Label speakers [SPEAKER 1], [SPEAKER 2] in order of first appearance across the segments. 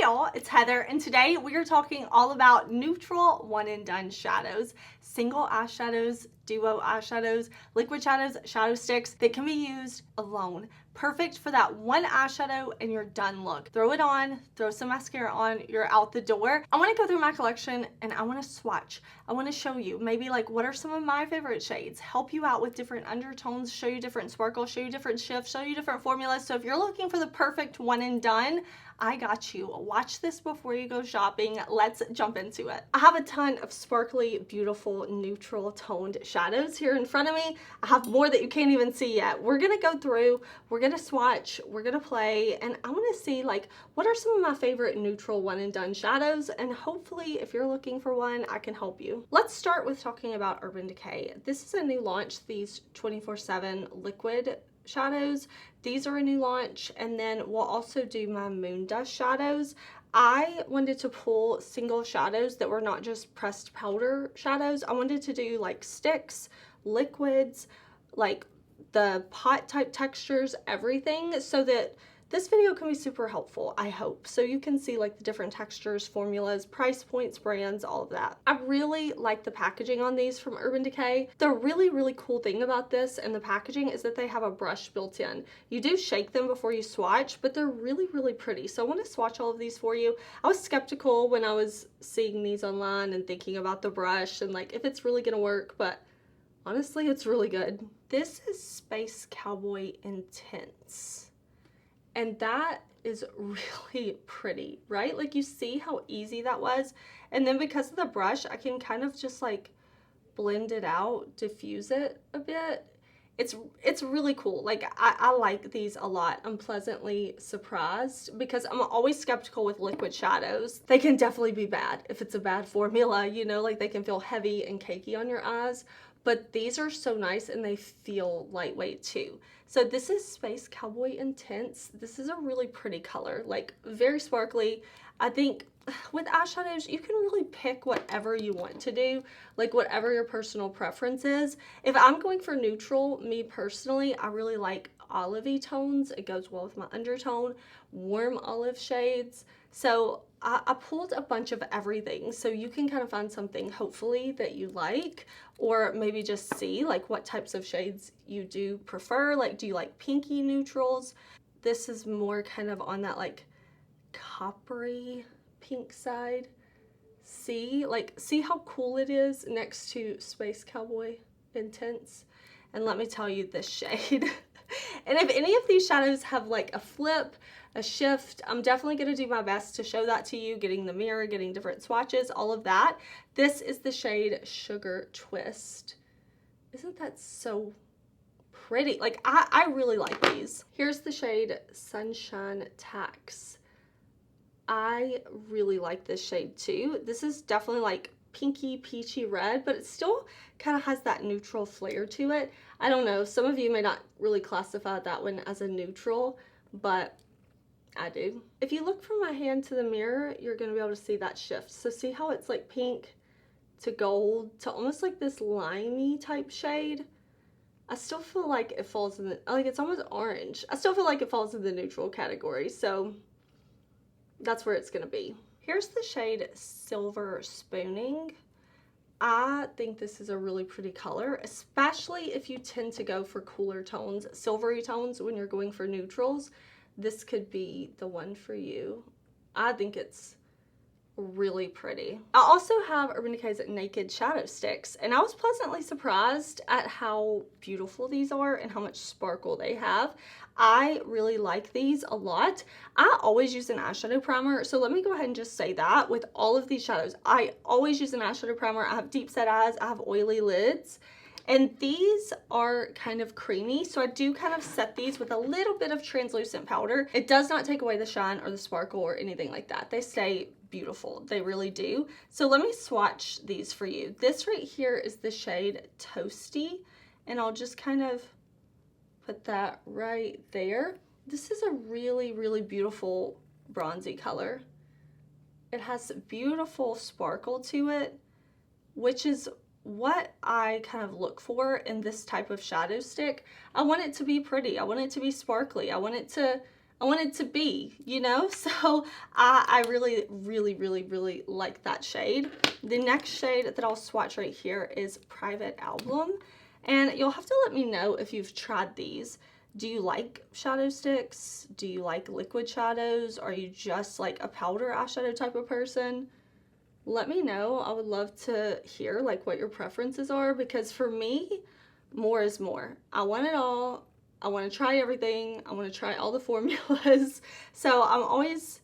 [SPEAKER 1] y'all, it's Heather, and today we are talking all about neutral one and done shadows, single eyeshadows, duo eyeshadows, liquid shadows, shadow sticks that can be used alone. Perfect for that one eyeshadow and you're done look. Throw it on, throw some mascara on, you're out the door. I want to go through my collection and I want to swatch. I want to show you maybe like what are some of my favorite shades, help you out with different undertones, show you different sparkles, show you different shifts, show you different formulas. So if you're looking for the perfect one and done, I got you. Watch this before you go shopping. Let's jump into it. I have a ton of sparkly, beautiful, neutral toned shadows here in front of me. I have more that you can't even see yet. We're gonna go through, we're gonna swatch, we're gonna play, and I wanna see like, what are some of my favorite neutral one and done shadows? And hopefully if you're looking for one, I can help you. Let's start with talking about Urban Decay. This is a new launch, these 24/7 liquid shadows. These are a new launch, and then we'll also do my Moon Dust shadows. I wanted to pull single shadows that were not just pressed powder shadows. I wanted to do like sticks, liquids, like the pot type textures, everything, so that this video can be super helpful, I hope. So you can see like the different textures, formulas, price points, brands, all of that. I really like the packaging on these from Urban Decay. The really cool thing about this and the packaging is that they have a brush built in. You do shake them before you swatch, but they're really pretty. So I want to swatch all of these for you. I was skeptical when I was seeing these online and thinking about the brush and like if it's really gonna work, but honestly, it's really good. This is Space Cowboy Intense. And that is really pretty, right? Like you see how easy that was. And then because of the brush, I can kind of just like blend it out, diffuse it a bit. It's really cool. Like I like these a lot. I'm pleasantly surprised because I'm always skeptical with liquid shadows. They can definitely be bad if it's a bad formula, you know, like they can feel heavy and cakey on your eyes. But these are so nice and they feel lightweight too. So this is Space Cowboy Intense. This is a really pretty color, like very sparkly. I think with eyeshadows, you can really pick whatever you want to do, like whatever your personal preference is. If I'm going for neutral, me personally, I really like olivey tones. It goes well with my undertone, warm olive shades. So I pulled a bunch of everything, so you can kind of find something hopefully that you like, or maybe just see like what types of shades you do prefer. Like, do you like pinky neutrals? This is more kind of on that like coppery pink side. See how cool it is next to Space Cowboy Intense? And let me tell you this shade. And if any of these shadows have like a flip, a shift, I'm definitely going to do my best to show that to you, getting the mirror, getting different swatches, all of that. This is the shade Sugar Twist. Isn't that so pretty? Like I really like these. Here's the shade Sunshine Tax. I really like this shade too. This is definitely like pinky peachy red, but it still kind of has that neutral flair to it. I don't know, some of you may not really classify that one as a neutral, but I do. If you look from my hand to the mirror, you're going to be able to see that shift. So see how it's like pink to gold to almost like this limey type shade? I still feel like it falls in the, like it's almost orange. I still feel like it falls in the neutral category, so that's where it's going to be. Here's the shade Silver Spooning. I think this is a really pretty color, especially if you tend to go for cooler tones, silvery tones when you're going for neutrals. This could be the one for you. I think it's really pretty. I also have Urban Decay's Naked Shadow Sticks, and I was pleasantly surprised at how beautiful these are and how much sparkle they have. I really like these a lot. I always use an eyeshadow primer, so let me go ahead and just say that with all of these shadows, I always use an eyeshadow primer. I have deep set eyes, I have oily lids, and these are kind of creamy, so I do kind of set these with a little bit of translucent powder. It does not take away the shine or the sparkle or anything like that. They stay beautiful, they really do. So let me swatch these for you. This right here is the shade Toasty, and I'll just kind of put that right there. This is a really beautiful bronzy color. It has beautiful sparkle to it, which is what I kind of look for in this type of shadow stick. I want it to be pretty. I want it to be sparkly. I want it to I want it to be, you know? So I really, really, really, really like that shade. The next shade that I'll swatch right here is Private Album. And you'll have to let me know if you've tried these. Do you like shadow sticks? Do you like liquid shadows? Are you just like a powder eyeshadow type of person? Let me know. I would love to hear like what your preferences are, because for me, more is more. I want it all. I want to try everything. I want to try all the formulas. So I'm always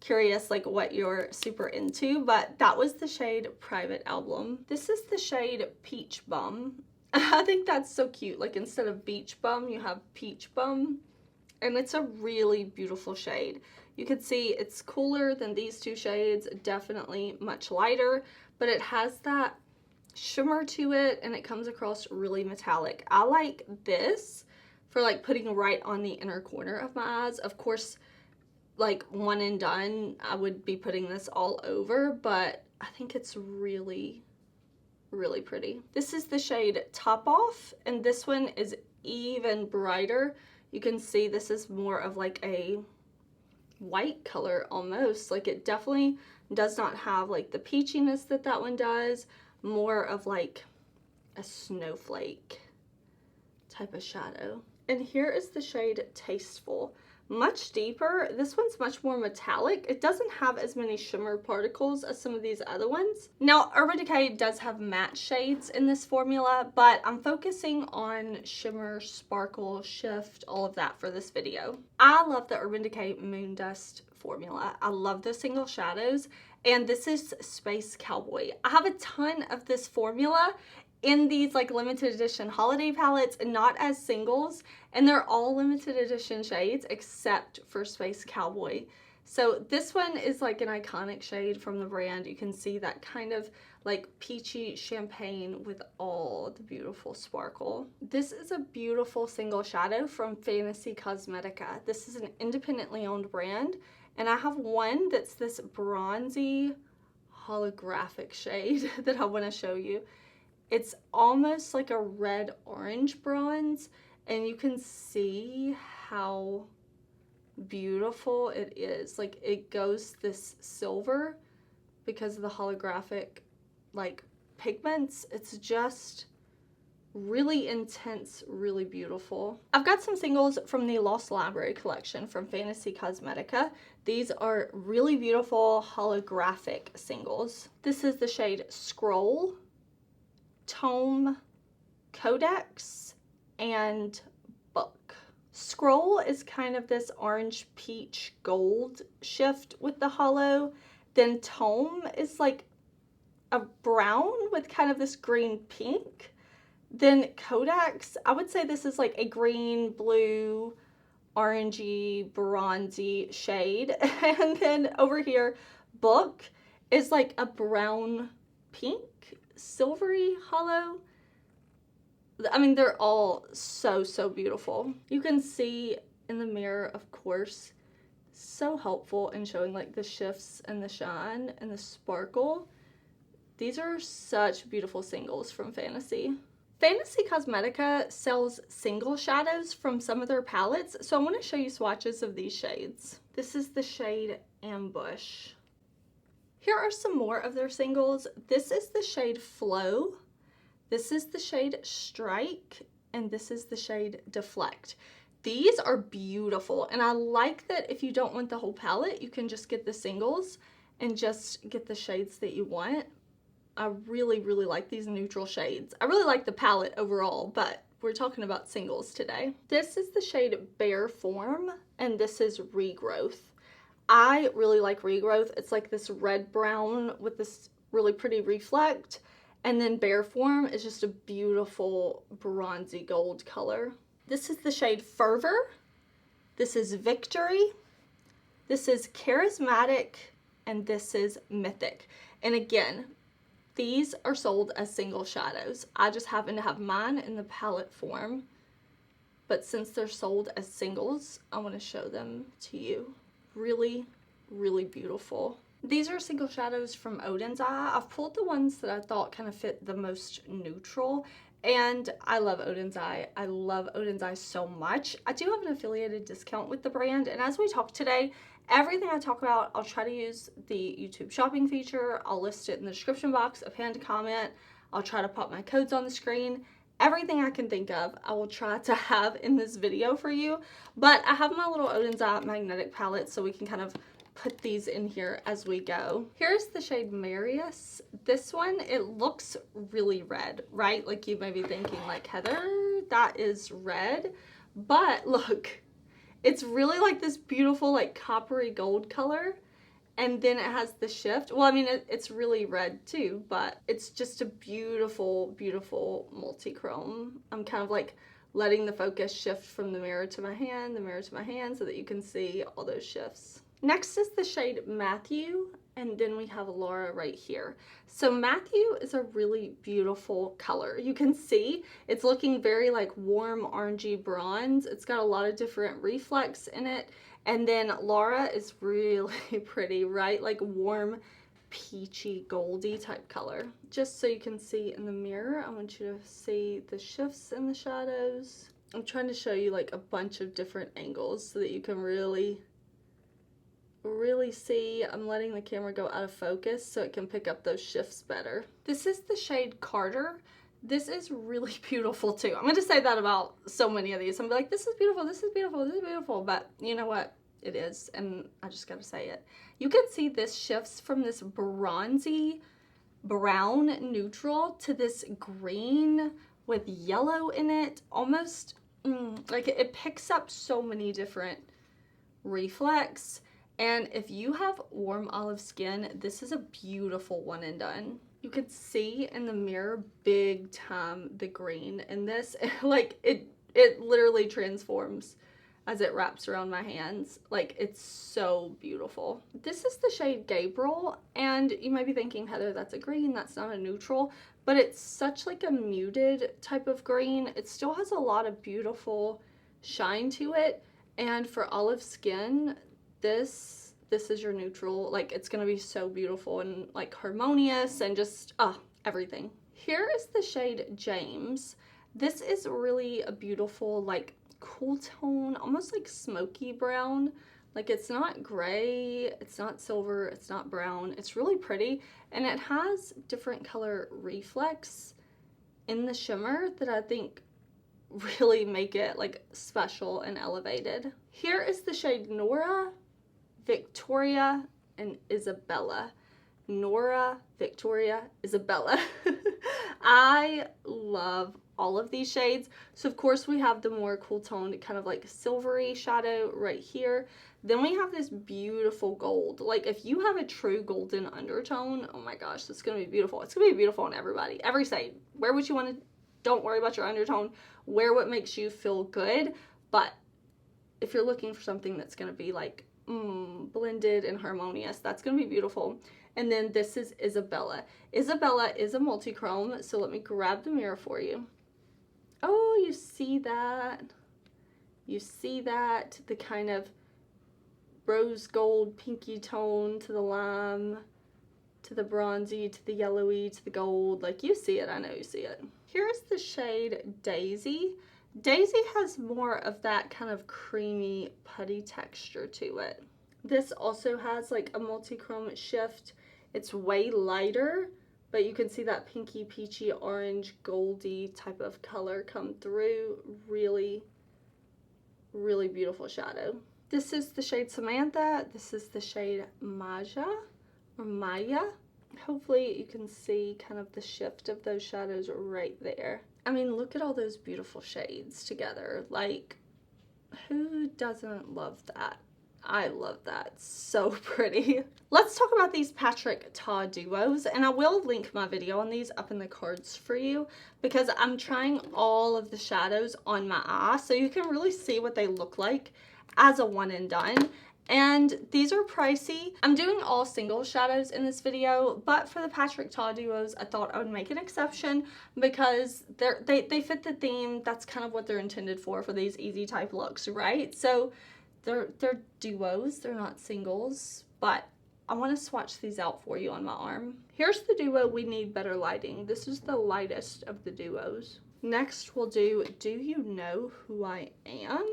[SPEAKER 1] curious like what you're super into, but that was the shade Private Album. This is the shade Peach Bum. I think that's so cute. Like instead of Beach Bum, you have Peach Bum. And it's a really beautiful shade. You can see it's cooler than these two shades, definitely much lighter, but it has that shimmer to it and it comes across really metallic. I like this for like putting right on the inner corner of my eyes. Of course, like one and done, I would be putting this all over, but I think it's really, really pretty. This is the shade Top Off, and this one is even brighter. You can see this is more of like a white color almost. Like it definitely does not have like the peachiness that that one does. More of like a snowflake type of shadow. And here is the shade Tasteful. Much deeper. This one's much more metallic. It doesn't have as many shimmer particles as some of these other ones. Now, Urban Decay does have matte shades in this formula, but I'm focusing on shimmer, sparkle, shift, all of that for this video. I love the Urban Decay Moon Dust formula. I love the single shadows, and this is Space Cowboy. I have a ton of this formula in these like limited edition holiday palettes and not as singles, and they're all limited edition shades except for Space Cowboy. So this one is like an iconic shade from the brand. You can see that kind of like peachy champagne with all the beautiful sparkle. This is a beautiful single shadow from Fantasy Cosmetica. This is an independently owned brand, and I have one that's this bronzy holographic shade that I want to show you. It's almost like a red-orange bronze, and you can see how beautiful it is. Like it goes this silver because of the holographic like pigments. It's just really intense, really beautiful. I've got some singles from the Lost Library collection from Fantasy Cosmetica. These are really beautiful holographic singles. This is the shade Scroll, Tome, Codex, and Book. Scroll is kind of this orange peach gold shift with the hollow. Then Tome is like a brown with kind of this green pink. Then Codex, I would say this is like a green, blue, orangey, bronzy shade. And then over here, Book is like a brown pink, silvery hollow. I mean, they're all so, so beautiful. You can see in the mirror, of course, so helpful in showing like the shifts and the shine and the sparkle. These are such beautiful singles from Fantasy. Fantasy Cosmetica sells single shadows from some of their palettes, so I want to show you swatches of these shades. This is the shade Ambush. Here are some more of their singles. This is the shade Flow. This is the shade Strike, and this is the shade Deflect. These are beautiful, and I like that if you don't want the whole palette, you can just get the singles and just get the shades that you want. I really, really like these neutral shades. I really like the palette overall, but we're talking about singles today. This is the shade Bare Form, and this is Regrowth. I really like Regrowth. It's like this red-brown with this really pretty reflect. And then Bare Form is just a beautiful bronzy gold color. This is the shade Fervor. This is Victory. This is Charismatic. And this is Mythic. And again, these are sold as single shadows. I just happen to have mine in the palette form. But since they're sold as singles, I want to show them to you. Really, really beautiful. These are single shadows from Oden's Eye. I've pulled the ones that I thought kind of fit the most neutral, And I love Oden's Eye. I love Oden's Eye so much. I do have an affiliated discount with the brand, and as we talk today, everything I talk about, I'll try to use the YouTube shopping feature. I'll list it in the description box, a pinned comment. I'll try to pop my codes on the screen. Everything I can think of, I will try to have in this video for you. But I have my little Oden's Eye magnetic palette, so we can kind of put these in here as we go. Here's the shade Marius. This one, it looks really red, right? Like you may be thinking like, Heather, that is red. But look, it's really like this beautiful like coppery gold color. And then it has the shift. Well, I mean, it's really red too, but it's just a beautiful, beautiful multi-chrome. I'm kind of like letting the focus shift from the mirror to my hand, the mirror to my hand, so that you can see all those shifts. Next is the shade Matthew, and then we have Laura right here. So Matthew is a really beautiful color. You can see it's looking very like warm orangey bronze. It's got a lot of different reflex in it. And then Laura is really pretty, right? Like warm, peachy, goldy type color. Just so you can see in the mirror, I want you to see the shifts in the shadows. I'm trying to show you like a bunch of different angles so that you can really see. I'm letting the camera go out of focus so it can pick up those shifts better. This is the shade Carter. This is really beautiful too. I'm going to say that about so many of these. I'm like, this is beautiful, this is beautiful, this is beautiful. But you know what? It is. And I just got to say it. You can see this shifts from this bronzy brown neutral to this green with yellow in it. Almost like it picks up so many different reflex. And if you have warm olive skin, this is a beautiful one and done. You could see in the mirror big time the green in this. Like it literally transforms as it wraps around my hands. Like it's so beautiful. This is the shade Gabriel, and you might be thinking, Heather, that's a green, that's not a neutral, but it's such like a muted type of green. It still has a lot of beautiful shine to it, and for olive skin, this is your neutral. Like it's gonna be so beautiful and like harmonious and just everything. Here is the shade James. This is really a beautiful like cool tone, almost like smoky brown. Like it's not gray, it's not silver, it's not brown. It's really pretty, and it has different color reflex in the shimmer that I think really make it like special and elevated. Here is the shade Nora, Victoria, and Isabella. Nora, Victoria, Isabella. I love all of these shades. So of course we have the more cool toned kind of like silvery shadow right here. Then we have this beautiful gold. Like if you have a true golden undertone, oh my gosh, this is gonna be beautiful. It's gonna be beautiful on everybody, every shade. Wear what you want to, don't worry about your undertone. Wear what makes you feel good. But if you're looking for something that's gonna be like blended and harmonious, that's gonna be beautiful. And then this is Isabella. Isabella is a multi-chrome, so let me grab the mirror for you. Oh, you see that? You see that? The kind of rose gold pinky tone to the lime, to the bronzy, to the yellowy, to the gold. Like you see it, I know you see it. Here's the shade Daisy. Daisy has more of that kind of creamy putty texture to it. This also has like a multi-chrome shift. It's way lighter, but you can see that pinky, peachy, orange, goldy type of color come through. Really, really beautiful shadow. This is the shade Samantha. This is the shade Maja or Maya. Hopefully you can see kind of the shift of those shadows right there. I mean, look at all those beautiful shades together. Like, who doesn't love that? I love that. So pretty. Let's talk about these Patrick Ta duos, and I will link my video on these up in the cards for you because I'm trying all of the shadows on my eye so you can really see what they look like as a one and done. And these are pricey. I'm doing all single shadows in this video, but for the Patrick Ta duos, I thought I would make an exception because they fit the theme. That's kind of what they're intended for these easy type looks, right? So they're duos, they're not singles, but I want to swatch these out for you on my arm. Here's the duo We Need Better Lighting. This is the lightest of the duos. Next, we'll do You Know Who I Am?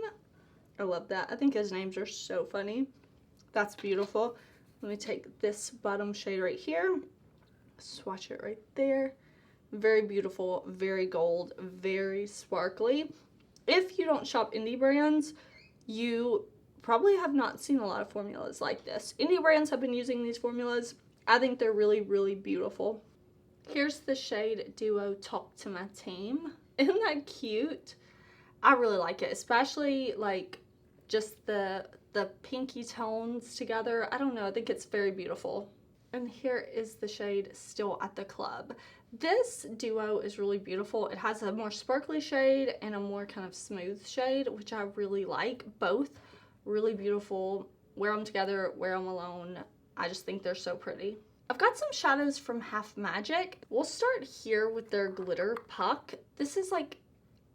[SPEAKER 1] I love that. I think his names are so funny. That's beautiful. Let me take this bottom shade right here, swatch it right there. Very beautiful, very gold, very sparkly. If you don't shop indie brands, you probably have not seen a lot of formulas like this. Indie brands have been using these formulas. I think they're really, really beautiful. Here's the shade Duo Talk to My Team. Isn't that cute? I really like it, especially like just the pinky tones together. I don't know, I think it's very beautiful. And here is the shade Still at the Club. This duo is really beautiful. It has a more sparkly shade and a more kind of smooth shade, which I really like. Both really beautiful. Wear them together, wear them alone. I just think they're so pretty. I've got some shadows from Half Magic. We'll start here with their Glitter Puck. This is like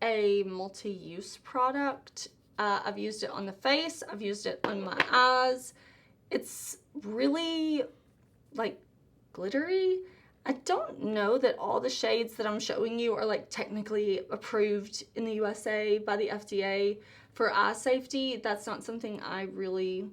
[SPEAKER 1] a multi-use product. I've used it on the face. I've used it on my eyes. It's really like glittery. I don't know that all the shades that I'm showing you are like technically approved in the USA by the FDA for eye safety. That's not something I really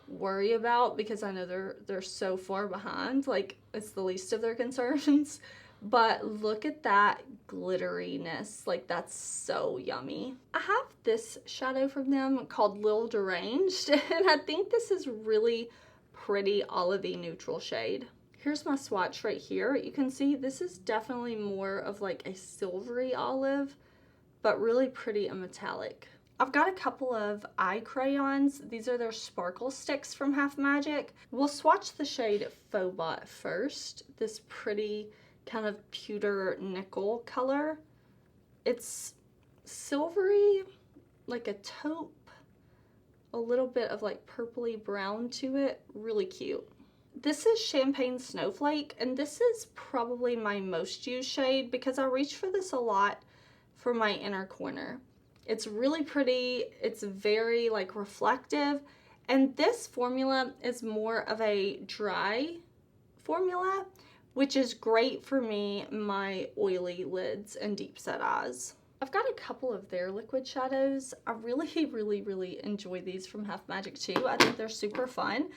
[SPEAKER 1] worry about because I know they're so far behind. Like, it's the least of their concerns. But look at that glitteriness. Like, that's so yummy. I have this shadow from them called Lil Deranged, and I think this is really pretty olivey neutral shade. Here's my swatch right here. You can see this is definitely more of like a silvery olive, but really pretty and metallic. I've got a couple of eye crayons. These are their sparkle sticks from Half Magic. We'll swatch the shade Phobot first. This pretty kind of pewter nickel color. It's silvery, like a taupe, a little bit of like purpley brown to it. Really cute. This is Champagne Snowflake, and this is probably my most used shade because I reach for this a lot for my inner corner. It's really pretty. It's very like reflective, and this formula is more of a dry formula, which is great for me, my oily lids and deep set eyes. I've got a couple of their liquid shadows. I really enjoy these from Half Magic too. I think they're super fun.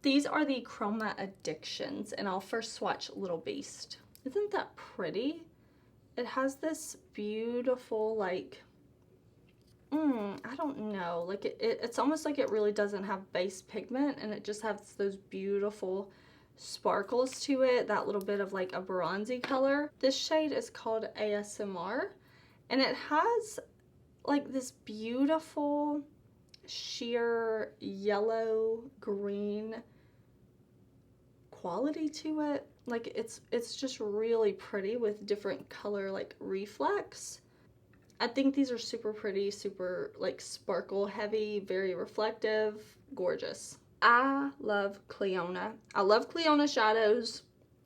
[SPEAKER 1] These are the Chroma Addictions, and I'll first swatch Little Beast. Isn't that pretty? It has this beautiful, like, I don't know, like it's almost like it really doesn't have base pigment, and it just has those beautiful sparkles to it, that little bit of like a bronzy color. This shade is called ASMR, and it has like this beautiful sheer yellow green quality to it. Like it's just really pretty with different color like reflex. I think these are super pretty, super like sparkle heavy, very reflective, gorgeous. I love Clionadh. I love Clionadh shadows.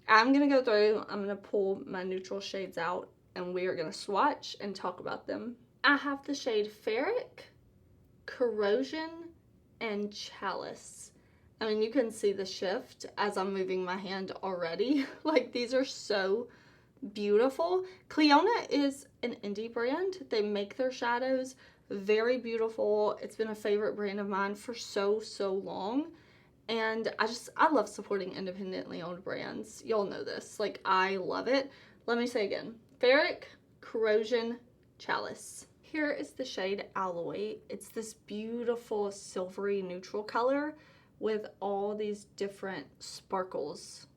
[SPEAKER 1] I'm gonna go through, I'm gonna pull my neutral shades out, and we are gonna swatch and talk about them. I have the shade Ferric, Corrosion, and Chalice. I mean, you can see the shift as I'm moving my hand already. Like, these are so beautiful. Clionadh is an indie brand. They make their shadows very beautiful. It's been a favorite brand of mine for so long. And I love supporting independently owned brands. Y'all know this. Like, I love it. Let me say again. Ferric, Corrosion, Chalice. Here is the shade Alloy. It's this beautiful silvery neutral color with all these different sparkles.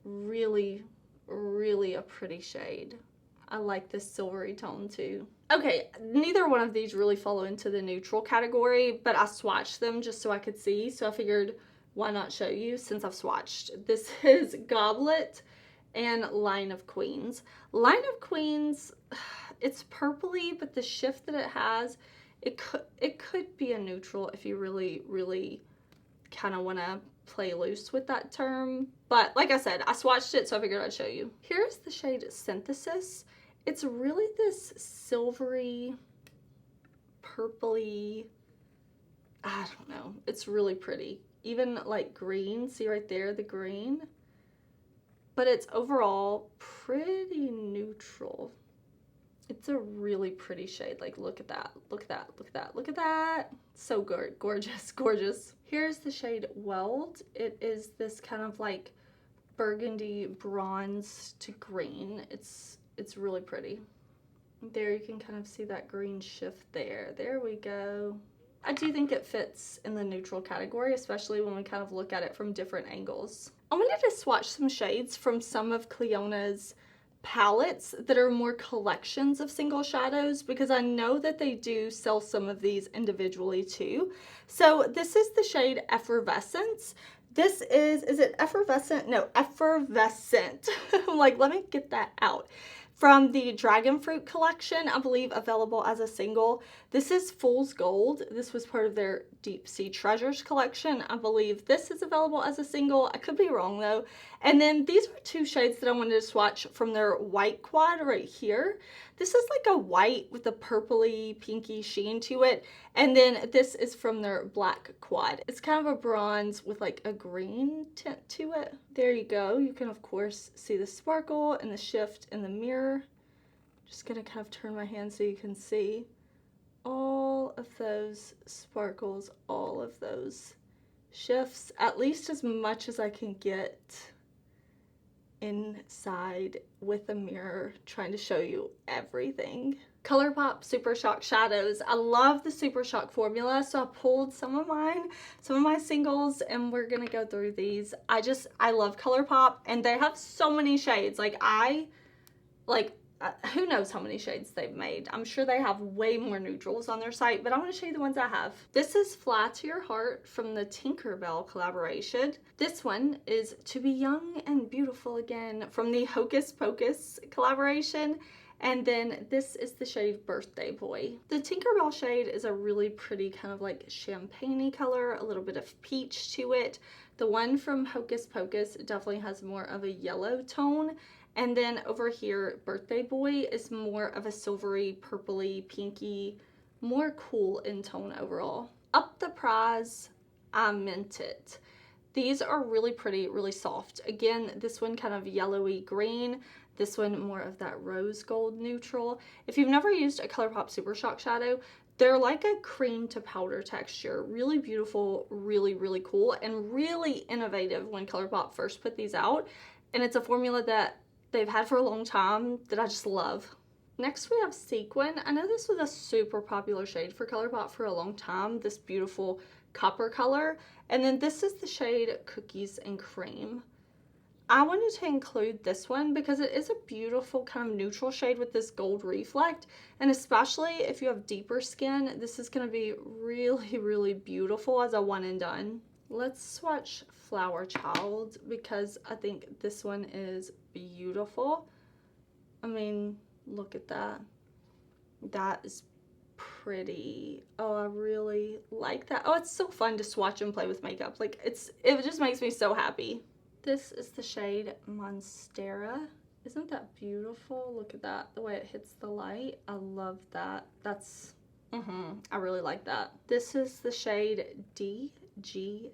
[SPEAKER 1] Really a pretty shade. I like this silvery tone too. Okay, neither one of these really fall into the neutral category, but I swatched them just so I could see, so I figured why not show you since I've swatched. This is Goblet and Line of Queens. Line of Queens, it's purpley, but the shift that it has, it could be a neutral if you really kind of want to play loose with that term. But like I said, I swatched it, so I figured I'd show you. Here's the shade Synthesis. It's really this silvery, purpley, I don't know. It's really pretty. Even like green, see right there, the green. But it's overall pretty neutral. It's a really pretty shade. Like, look at that, look at that, look at that, look at that. So good, gorgeous, gorgeous. Here's the shade Weld. It is this kind of like burgundy bronze to green. It's really pretty. There you can kind of see that green shift there. There we go. I do think it fits in the neutral category, especially when we kind of look at it from different angles. I wanted to swatch some shades from some of Clionadh's palettes that are more collections of single shadows, because I know that they do sell some of these individually too. So this is the shade Effervescence. This is it effervescent? No, effervescent. Like, let me get that out. From the Dragon Fruit collection, I believe available as a single. This is Fool's Gold. This was part of their Deep Sea Treasures collection. I believe this is available as a single. I could be wrong though. And then these are two shades that I wanted to swatch from their white quad right here. This is like a white with a purpley pinky sheen to it. And then this is from their black quad. It's kind of a bronze with like a green tint to it. There you go. You can of course see the sparkle and the shift in the mirror. Just gonna kind of turn my hand so you can see all of those sparkles, all of those shifts, at least as much as I can get inside with a mirror, trying to show you everything. ColourPop Super Shock shadows. I love the Super Shock formula, so I pulled some of my singles, and we're gonna go through these. I love ColourPop, and they have so many shades. Who knows how many shades they've made. I'm sure they have way more neutrals on their site, but I want to show you the ones I have. This is Fly to Your Heart from the Tinkerbell collaboration. This one is To Be Young and Beautiful Again from the Hocus Pocus collaboration. And then this is the shade Birthday Boy. The Tinkerbell shade is a really pretty kind of like champagne-y color, a little bit of peach to it. The one from Hocus Pocus definitely has more of a yellow tone. And then over here, Birthday Boy is more of a silvery, purpley, pinky, more cool in tone overall. Up the Prize, I Meant It. These are really pretty, really soft. Again, this one kind of yellowy green. This one more of that rose gold neutral. If you've never used a ColourPop Super Shock shadow, they're like a cream to powder texture. Really beautiful, really, really cool, and really innovative when ColourPop first put these out. And it's a formula that they've had for a long time that I just love. Next we have Sequin. I know this was a super popular shade for ColourPop for a long time, this beautiful copper color. And then this is the shade Cookies and Cream. I wanted to include this one because it is a beautiful kind of neutral shade with this gold reflect. And especially if you have deeper skin, this is going to be really, really beautiful as a one and done. Let's swatch Flower Child because I think this one is beautiful. I mean, look at that. That is pretty. Oh, I really like that. Oh, it's so fun to swatch and play with makeup. Like, it just makes me so happy. This is the shade Monstera. Isn't that beautiful? Look at that, the way it hits the light. I love that. I really like that. This is the shade DGAF.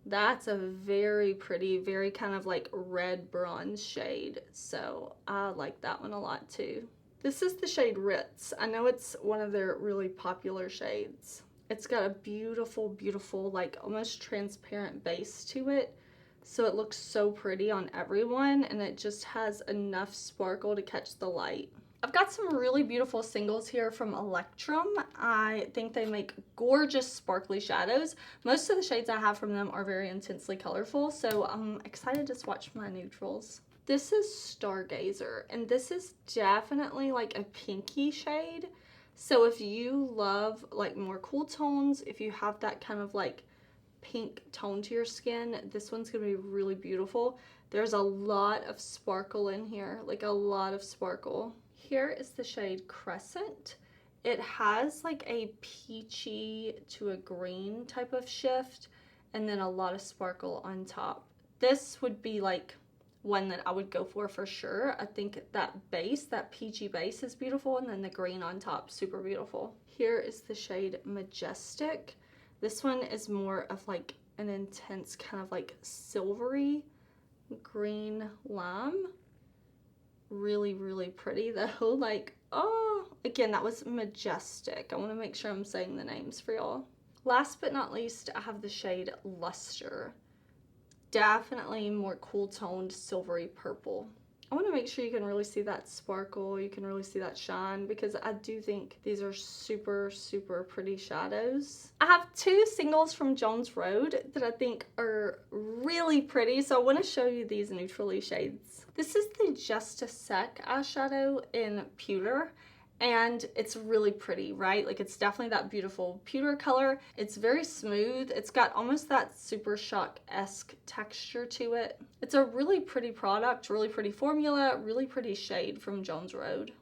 [SPEAKER 1] That's a very pretty, very kind of like red bronze shade. So I like that one a lot too. This is the shade Ritz. I know it's one of their really popular shades. It's got a beautiful, beautiful, like almost transparent base to it. So it looks so pretty on everyone, and it just has enough sparkle to catch the light. I've got some really beautiful singles here from Electrum. I think they make gorgeous sparkly shadows. Most of the shades I have from them are very intensely colorful, so I'm excited to swatch my neutrals. This is Stargazer, and this is definitely like a pinky shade. So if you love like more cool tones, if you have that kind of like pink tone to your skin, this one's gonna be really beautiful. There's a lot of sparkle in here, like a lot of sparkle. Here is the shade Crescent. It has like a peachy to a green type of shift, and then a lot of sparkle on top. This would be like one that I would go for sure. I think that base, that peachy base is beautiful, and then the green on top, super beautiful. Here is the shade Majestic. This one is more of like an intense kind of like silvery green lime. really, really pretty though. Like, oh, again, that was Majestic. I want to make sure I'm saying the names for y'all. Last but not least, I have the shade Luster. Definitely more cool toned silvery purple. I want to make sure you can really see that sparkle, you can really see that shine, because I do think these are super, super pretty shadows. I have two singles from Jones Road that I think are really pretty, so I want to show you these neutrally shades. This is the Just a Sec eyeshadow in Pewter. And it's really pretty, right? Like, it's definitely that beautiful pewter color. It's very smooth. It's got almost that Super Shock-esque texture to it. It's a really pretty product, really pretty formula, really pretty shade from Jones Road.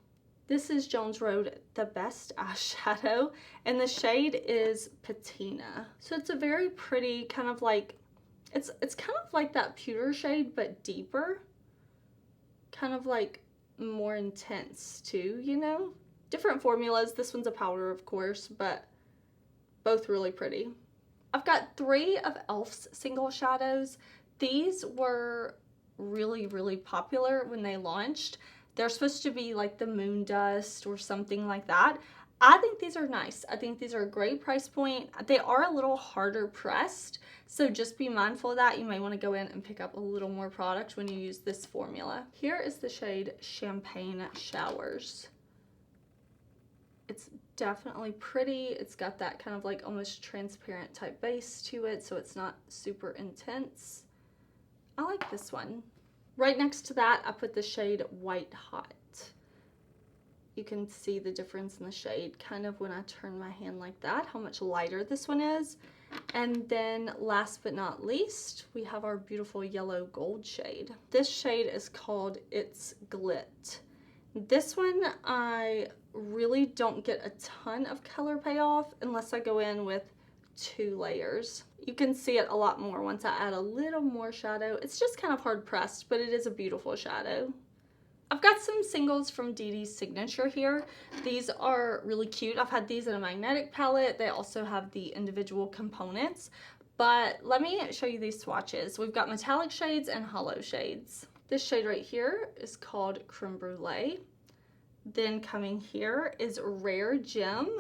[SPEAKER 1] This is Jones Road The Best eyeshadow, and the shade is Patina. So it's a very pretty kind of like, it's kind of like that pewter shade, but deeper. Kind of like more intense too, you know? Different formulas. This one's a powder, of course, but both really pretty. I've got 3 of e.l.f.'s single shadows. These were really, really popular when they launched. They're supposed to be like the moon dust or something like that. I think these are nice. I think these are a great price point. They are a little harder pressed, so just be mindful of that. You may want to go in and pick up a little more product when you use this formula. Here is the shade Champagne Showers. It's definitely pretty. It's got that kind of like almost transparent type base to it, so it's not super intense. I like this one. Right next to that, I put the shade White Hot. You can see the difference in the shade kind of when I turn my hand like that, how much lighter this one is. And then last but not least, we have our beautiful yellow gold shade. This shade is called It's Glit. This one, I really don't get a ton of color payoff unless I go in with 2 layers. You can see it a lot more once I add a little more shadow. It's just kind of hard pressed, but it is a beautiful shadow. I've got some singles from DeDe's Signature here. These are really cute. I've had these in a magnetic palette. They also have the individual components, but let me show you these swatches. We've got metallic shades and hollow shades. This shade right here is called Creme Brulee. Then coming here is Rare Gem.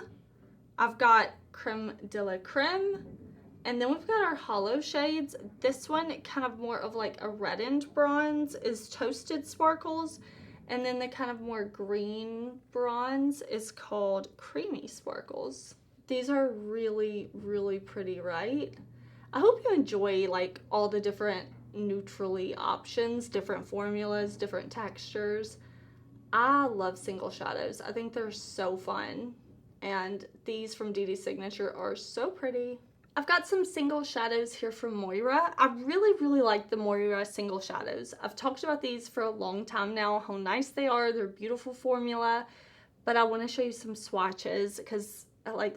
[SPEAKER 1] I've got Creme de la Creme. And then we've got our hollow shades. This one, kind of more of like a reddened bronze, is Toasted Sparkles. And then the kind of more green bronze is called Creamy Sparkles. These are really, really pretty, right? I hope you enjoy like all the different neutrally options, different formulas, different textures. I love single shadows. I think they're so fun. And these from DeDe's Signature are so pretty. I've got some single shadows here from Moira. I really, really like the Moira single shadows. I've talked about these for a long time now, how nice they are. They're beautiful formula, but I want to show you some swatches because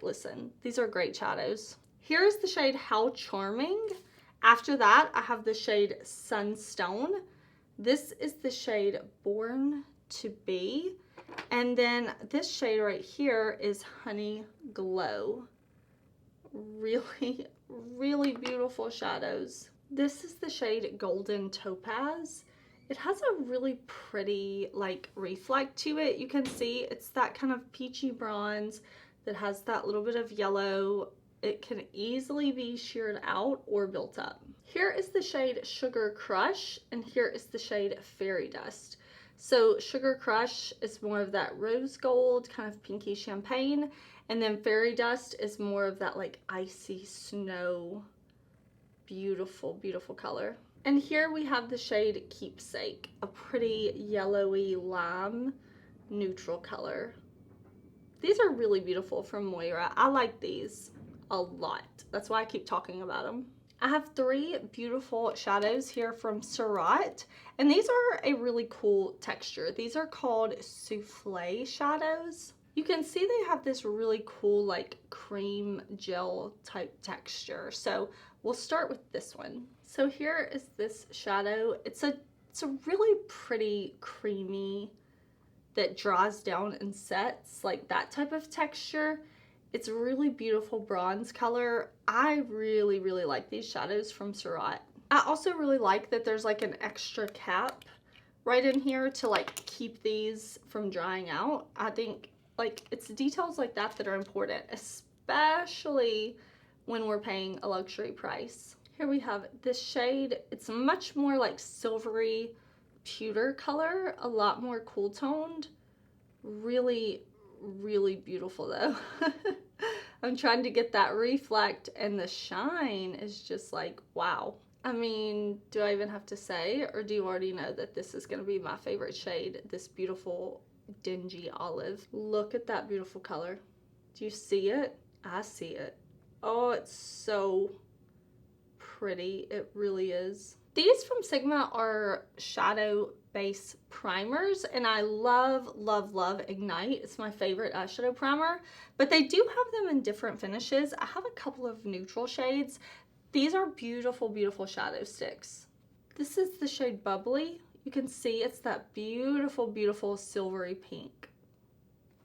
[SPEAKER 1] listen, these are great shadows. Here's the shade How Charming. After that, I have the shade Sunstone. This is the shade Born to Be. And then this shade right here is Honey Glow. Really, really beautiful shadows. This is the shade Golden Topaz. It has a really pretty like reflect to it. You can see it's that kind of peachy bronze that has that little bit of yellow. It can easily be sheared out or built up. Here is the shade Sugar Crush, and here is the shade Fairy Dust. So Sugar Crush is more of that rose gold, kind of pinky champagne, and then Fairy Dust is more of that like icy snow, beautiful, beautiful color. And here we have the shade Keepsake, a pretty yellowy lime neutral color. These are really beautiful from Moira. I like these a lot. That's why I keep talking about them. I have 3 beautiful shadows here from Surat, and these are a really cool texture. These are called Souffle shadows. You can see they have this really cool like cream gel type texture. So we'll start with this one. So here is this shadow. It's a really pretty creamy that draws down and sets, like that type of texture. It's a really beautiful bronze color. I really, really like these shadows from Surat. I also really like that there's like an extra cap right in here to like keep these from drying out. I think like it's details like that that are important, especially when we're paying a luxury price. Here we have this shade. It's much more like silvery pewter color, a lot more cool toned. Really, really beautiful though. I'm trying to get that reflect, and the shine is just like, wow. I mean, do I even have to say, or do you already know that this is gonna be my favorite shade, this beautiful dingy olive? Look at that beautiful color. Do you see it? I see it. Oh, it's so pretty. It really is. These from Sigma are shadow base primers, and I love, love, love Ignite. It's my favorite eyeshadow primer, but they do have them in different finishes. I have a couple of neutral shades. These are beautiful, beautiful shadow sticks. This is the shade Bubbly. You can see it's that beautiful, beautiful silvery pink.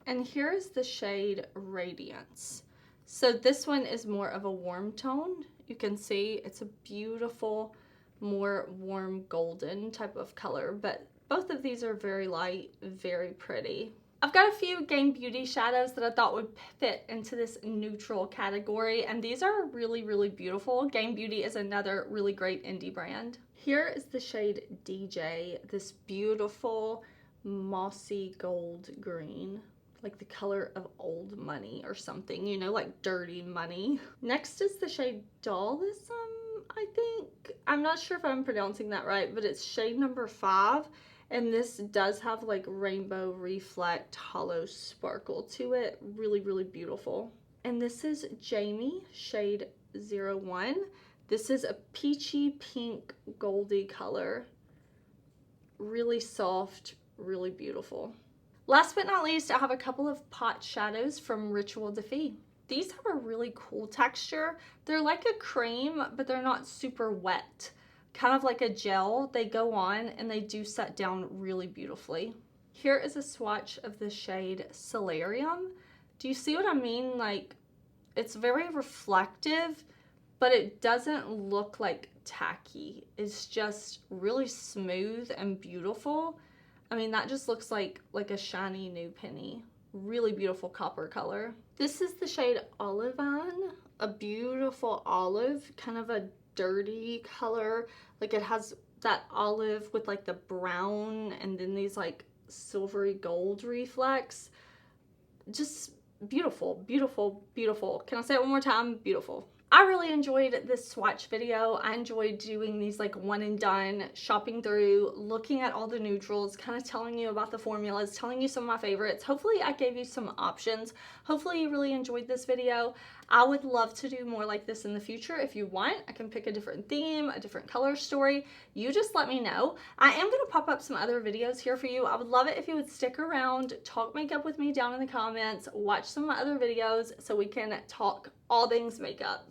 [SPEAKER 1] And here is the shade Radiance. So this one is more of a warm tone. You can see it's a beautiful, more warm golden type of color, but both of these are very light, very pretty. I've got a few Game Beauty shadows that I thought would fit into this neutral category, and these are really, really beautiful. Game Beauty is another really great indie brand. Here is the shade DJ, this beautiful mossy gold green, like the color of old money or something, you know, like dirty money. Next is the shade Dollism, I think. I'm not sure if I'm pronouncing that right, but it's shade number 5. And this does have like rainbow reflect hollow sparkle to it. Really, really beautiful. And this is Jamie, shade 01. This is a peachy pink goldy color. Really soft, really beautiful. Last but not least, I have a couple of pot shadows from Rituel DeDe. These have a really cool texture. They're like a cream, but they're not super wet. Kind of like a gel. They go on and they do set down really beautifully. Here is a swatch of the shade Solarium. Do you see what I mean? Like, it's very reflective, but it doesn't look like tacky. It's just really smooth and beautiful. I mean, that just looks like a shiny new penny. Really beautiful copper color. This is the shade Olivine, a beautiful olive, kind of a dirty color. Like it has that olive with like the brown and then these like silvery gold reflex. Just beautiful, beautiful, beautiful. Can I say it one more time? Beautiful. I really enjoyed this swatch video. I enjoyed doing these like one and done, shopping through, looking at all the neutrals, kind of telling you about the formulas, telling you some of my favorites. Hopefully I gave you some options. Hopefully you really enjoyed this video. I would love to do more like this in the future. If you want, I can pick a different theme, a different color story. You just let me know. I am going to pop up some other videos here for you. I would love it if you would stick around, talk makeup with me down in the comments, watch some of my other videos so we can talk all things makeup.